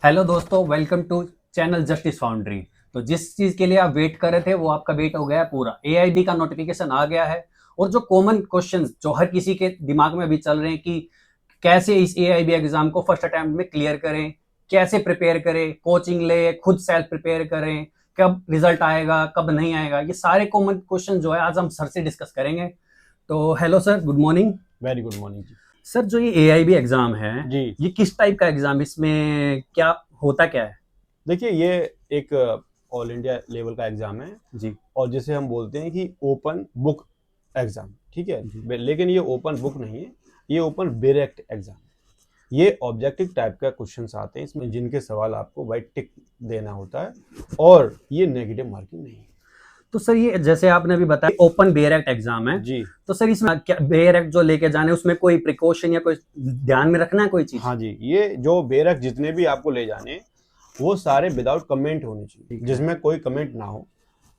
Hello दोस्तों, welcome to channel Justice Foundry. तो जिस चीज के लिए आप वेट कर रहे थे वो आपका वेट हो गया है पूरा। एआईबी का नोटिफिकेशन आ गया है और जो कॉमन क्वेश्चंस जो हर किसी के दिमाग में अभी चल रहे हैं कि कैसे इस एआईबी एग्जाम को फर्स्ट अटेम्प्ट में क्लियर करें, कैसे प्रिपेयर करें, कोचिंग ले, खुद सेल्फ प्रिपेयर करें, कब रिजल्ट आएगा, कब नहीं आएगा, ये सारे कॉमन क्वेश्चन जो है आज हम सर से डिस्कस करेंगे। तो hello sir, good morning. Very good morning ji. Sir, जो ये एआईबी एग्जाम है जी ये किस टाइप का एग्जाम, इसमें क्या होता क्या है? देखिए, ये एक ऑल इंडिया लेवल का एग्जाम है जी और जिसे हम बोलते हैं कि ओपन बुक एग्जाम, ठीक है। जी। लेकिन ये ओपन बुक नहीं है, ये ओपन डायरेक्ट एग्जाम। ये ऑब्जेक्टिव टाइप का क्वेश्चंस आते हैं इसमें, जिनके सवाल आपको वाइट टिक देना होता है और ये नेगेटिव मार्किंग नहीं है। तो सर, ये जैसे आपने अभी बताया ओपन बेयर एक्ट एग्जाम है, जी तो सर इसमें क्या बेयर एक्ट जो लेके जाने उसमें कोई प्रिकॉशन या कोई ध्यान में रखना है कोई चीज? हाँ जी, ये जो बेरक जितने भी आपको ले जाने हैं, वो सारे विदाउट कमेंट होने चाहिए, जिसमें कोई कमेंट ना हो,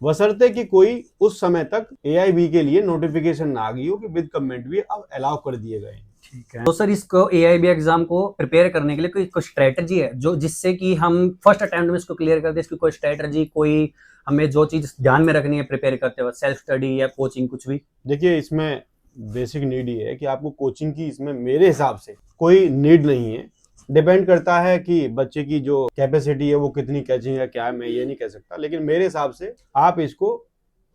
बशर्ते कि कोई उस समय तक एआईबी के लिए नोटिफिकेशन ना आ गई हो कि विद कमेंट भी अब अलाउ कर दिए गए हैं। ठीक है। तो सर, इसको एआईबी एग्जाम को प्रिपेयर करने के लिए कोई स्ट्रेटजी है जो जिससे कि हम फर्स्ट अटेम्प्ट में इसको क्लियर कर दे? इसकी कोई स्ट्रेटजी, कोई हमें जो चीज ध्यान में रखनी है प्रिपेयर करते वक्त, सेल्फ स्टडी या कोचिंग, कुछ भी? देखिए, इसमें बेसिक नीड ये है कि आपको कोचिंग की इसमें मेरे हिसाब से कोई नीड नहीं है। डिपेंड करता है कि बच्चे की जो कैपेसिटी है वो कितनी कैचिंग है, क्या है, मैं ये नहीं कह सकता, लेकिन मेरे हिसाब से आप इसको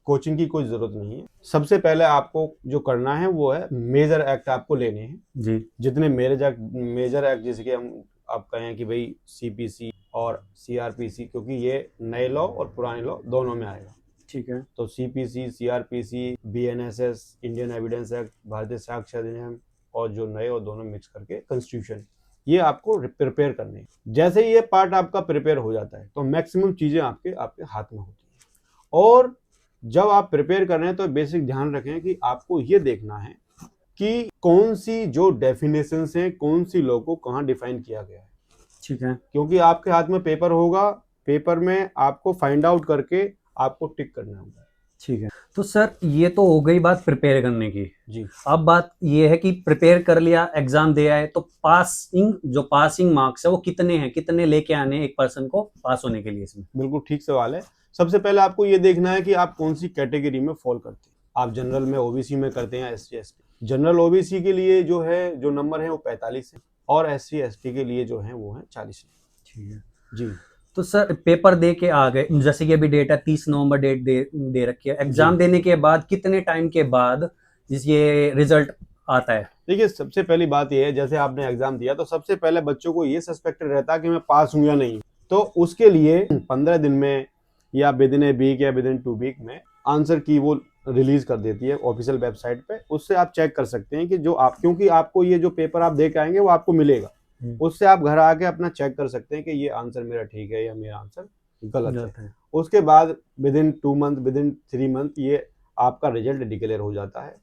कोचिंग की कोई जरूरत नहीं है। सबसे पहले आपको जो करना है वो है मेजर एक्ट आपको लेने हैं जी। जितने मेजर एक्ट जैसे कि हम आप कहें कि भाई सीपीसी और सीआरपीसी, क्योंकि ये नए लॉ और पुराने लॉ दोनों में आएगा। ठीक है। तो CPC, CrPC, BNSS, Indian evidence act, भारतीय साक्ष्य अधिनियम और जो नए और दोनों मिक्स करके कॉन्स्टिट्यूशन, ये आपको प्रिपेयर करने हैं। जैसे ये पार्ट आपका प्रिपेयर हो जाता है तो मैक्सिमम चीजें आपके आपके हाथ में होती हैं। और जब आप प्रिपेयर कर रहे हैं तो बेसिक ध्यान रखें कि आपको ये देखना है कि कौन सी जो डेफिनेशंस हैं, कौन सी लॉ को कहाँ डिफाइन किया गया है। ठीक है। क्योंकि आपके हाथ में पेपर होगा, पेपर में आपको फाइंड आउट करके आपको टिक करना होगा। ठीक है। तो सर, ये तो हो गई बात प्रिपेयर करने की। जी अब बात ये है कि प्रिपेयर कर लिया, एग्जाम दे आए, तो पासिंग मार्क्स है वो कितने हैं, कितने लेके आने हैं एक पर्सन को पास होने के लिए इसमें? बिल्कुल ठीक सवाल है। सबसे पहले आपको ये देखना है कि आप कौन सी कैटेगरी में फॉल करते हैं। आप जनरल में, ओबीसी में करते हैं, एससी एसटी। जनरल ओबीसी के लिए जो है, जो नंबर है वो 45 है और एससी एसटी के लिए जो है वो है 40 है। ठीक है। जी तो सर, पेपर दे के आ गए, जैसे कि अभी डेट है 30 नवंबर, डेट दे रखी है। एग्जाम देने के बाद कितने टाइम के बाद ये रिजल्ट आता है? देखिए, सबसे पहली बात यह है, जैसे आपने एग्जाम दिया तो सबसे पहले बच्चों को ये सस्पेक्टेड रहता है कि मैं पास हूं या नहीं। तो उसके लिए 15 दिन में या विद इन ए वीक या विद इन 2 वीक में आंसर की वो रिलीज कर देती है ऑफिशियल वेबसाइट पे। उससे आप चेक कर सकते हैं कि जो आप, क्योंकि आपको ये जो पेपर आप दे के आएंगे वो आपको मिलेगा, उससे आप घर आके अपना चेक कर सकते हैं कि ये आंसर मेरा ठीक है या मेरा आंसर गलत है। उसके बाद with in 2 month, with in 3 month ये आपका रिजल्ट डिक्लेयर हो जाता है।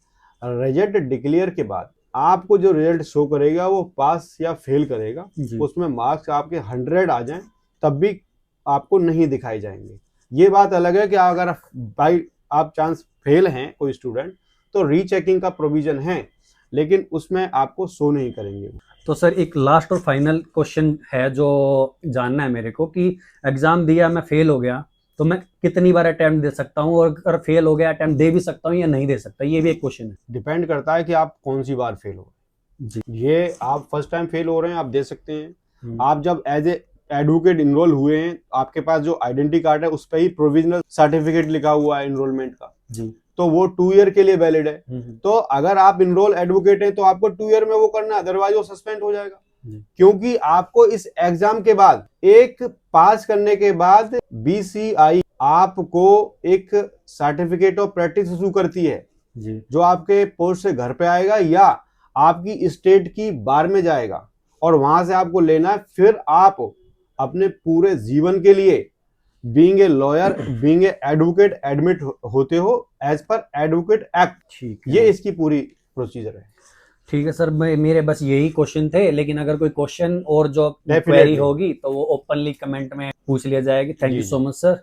रिजल्ट डिक्लेयर के बाद आपको जो रिजल्ट शो करेगा वो पास या फेल करेगा। उसमें मार्क्स आपके 100 आ जाएं तब भी आपको नहीं दिखाई जाएंगे। ये बात अलग है कि अगर बाई आप चांस फेल हैं कोई स्टूडेंट तो रीचेकिंग का प्रोविजन है, लेकिन उसमें आपको शो नहीं करेंगे। तो सर, एक लास्ट और फाइनल क्वेश्चन है जो जानना है मेरे को कि एग्जाम दिया, मैं फेल हो गया, तो मैं कितनी बार अटेम्प्ट दे सकता हूँ, और अगर फेल हो गया अटेम्प्ट दे भी सकता हूँ या नहीं दे सकता? ये भी एक क्वेश्चन है। डिपेंड करता है कि आप कौन सी बार फेल हो जी। ये आप फर्स्ट टाइम फेल हो रहे हैं, आप दे सकते हैं। आप जब एज ए एडवोकेट इनरोल हुए हैं, आपके पास जो आइडेंटिटी कार्ड है उस पर ही प्रोविजनल सर्टिफिकेट लिखा हुआ है इनरोलमेंट का, जी। तो वो 2 ईयर के लिए वैलिड है। तो अगर आप इनरोल एडवोकेट हैं तो आपको 2 ईयर में वो करना है, अदरवाइज वो सस्पेंड हो जाएगा। क्योंकि आपको इस एग्जाम के बाद, एक पास करने के बाद बीसीआई आपको एक सर्टिफिकेट ऑफ प्रैक्टिस इशू करती है जी, जो आपके पोस्ट से घर पे आएगा या आपकी स्टेट की बार में जाएगा और वहां से आपको लेना है। फिर आप अपने पूरे जीवन के लिए being a lawyer, being a advocate admit होते हो एज पर एडवोकेट एक्ट। ठीक है, ये इसकी पूरी प्रोसीजर है। ठीक है सर, मेरे बस यही क्वेश्चन थे, लेकिन अगर कोई क्वेश्चन और जो क्वेरी होगी तो वो ओपनली कमेंट में पूछ लिया जाएगी। Thank you so much sir.